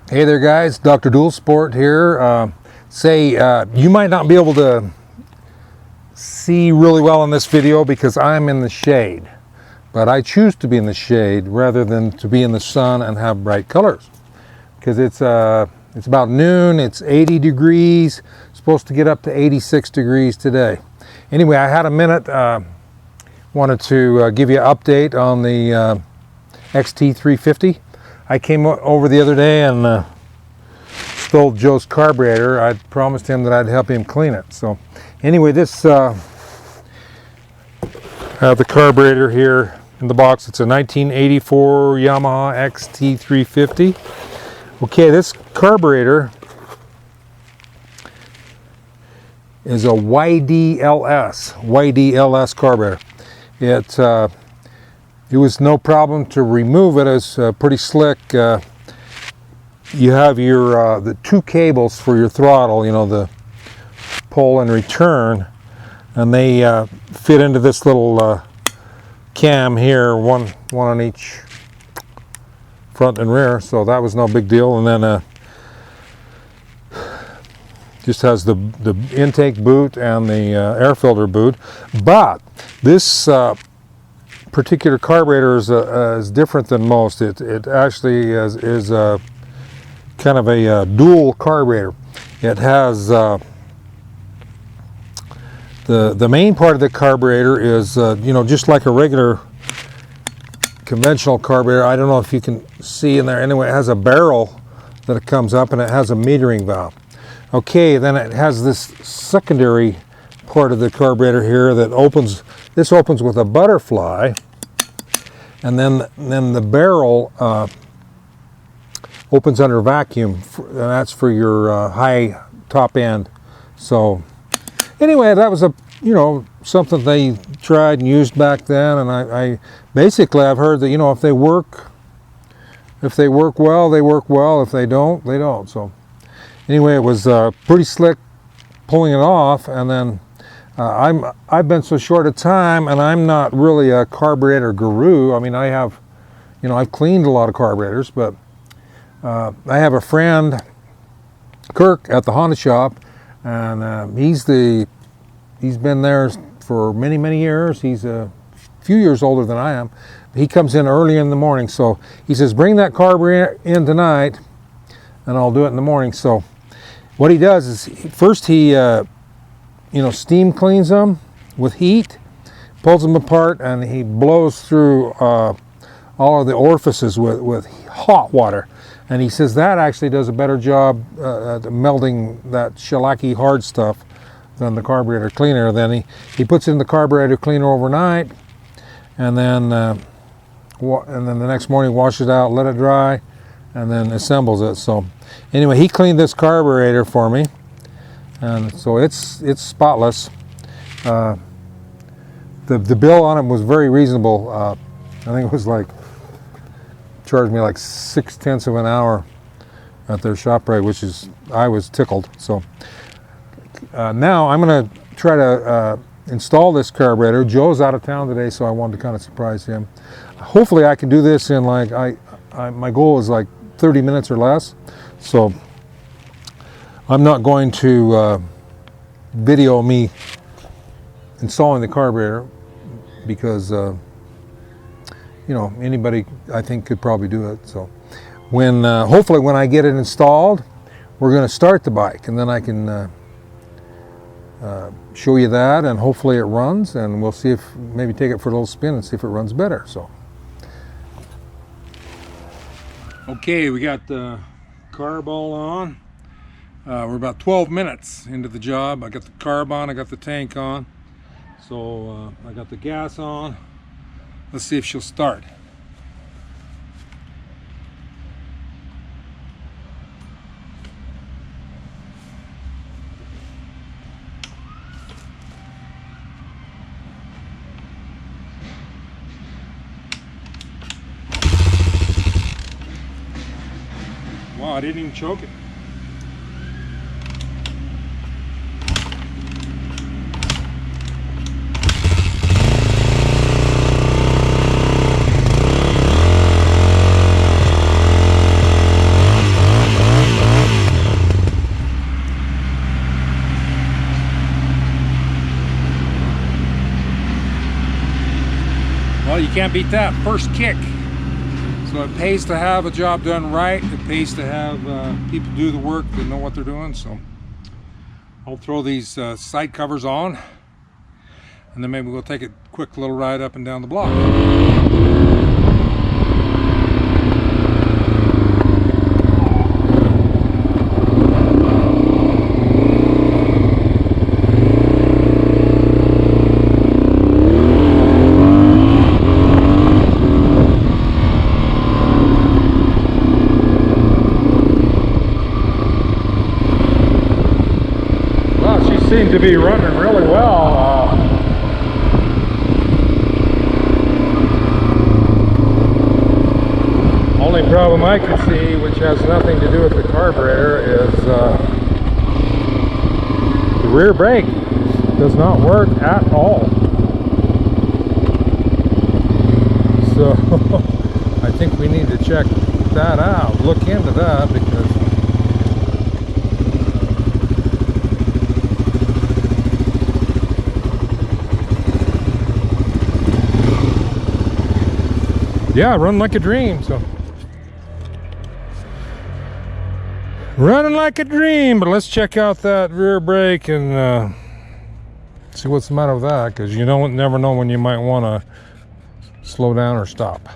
Hey there guys, Dr. Dual Sport here. You might not be able to see really well in this video because I'm in the shade, but I choose to be in the shade rather than to be in the sun and have bright colors, because it's about noon, it's 80 degrees, supposed to get up to 86 degrees today. Anyway, I had a minute, wanted to give you an update on the XT350. I came over the other day and stole Joe's carburetor. I promised him that I'd help him clean it. So anyway, this have the carburetor here in the box. It's a 1984 Yamaha XT350. Okay, this carburetor is a YDLS carburetor. It was no problem to remove it. It's pretty slick. You have your the two cables for your throttle, you know, the pull and return, and they fit into this little cam here, one on each front and rear. So that was no big deal. And then just has the intake boot and the air filter boot. But this particular carburetor is different than most. It actually is kind of a dual carburetor. It has the main part of the carburetor is just like a regular conventional carburetor. I don't know if you can see in there. Anyway, it has a barrel that it comes up, and it has a metering valve. Okay, then it has this secondary part of the carburetor here that opens. This opens with a butterfly, and then the barrel opens under vacuum, and that's for your high top end. So anyway, that was something they tried and used back then, and I basically I've heard that if they work well, they work well. If they don't, they don't. So anyway, it was pretty slick pulling it off, and then I've been so short a time, and I'm not really a carburetor guru. I mean, I've cleaned a lot of carburetors, but I have a friend, Kirk, at the Honda shop, and he's been there for many years. He's a few years older than I am. He comes in early in the morning, so he says, bring that carburetor in tonight, and I'll do it in the morning. So what he does is first he steam cleans them with heat, pulls them apart, and he blows through all of the orifices with hot water. And he says that actually does a better job at melting that shellacky hard stuff than the carburetor cleaner. Then he puts it in the carburetor cleaner overnight, and then the next morning washes it out, let it dry, and then assembles it. So anyway, he cleaned this carburetor for me, and so it's spotless. The bill on it was very reasonable. I think it was charged me like 0.6 of an hour at their shop rate, which is, I was tickled. So now I'm going to try to install this carburetor. Joe's out of town today, so I wanted to kind of surprise him. Hopefully I can do this in my goal is like 30 minutes or less. So I'm not going to video me installing the carburetor, because anybody I think could probably do it. So hopefully when I get it installed, we're going to start the bike, and then I can show you that, and hopefully it runs, and we'll see if maybe take it for a little spin and see if it runs better. So okay, we got the carb all on. We're about 12 minutes into the job. I got the carb on, I got the tank on, so I got the gas on. Let's see if she'll start. Wow, I didn't even choke it. can't beat that. First kick. So it pays to have a job done right. It pays to have people do the work that know what they're doing. So I'll throw these side covers on, and then maybe we'll take a quick little ride up and down the block. Seem to be running really well. Only problem I can see, which has nothing to do with the carburetor, is the rear brake does not work at all. So I think we need to check that out, look into that, because yeah, run like a dream. So running like a dream, but let's check out that rear brake and see what's the matter with that, because you don't never know when you might want to slow down or stop.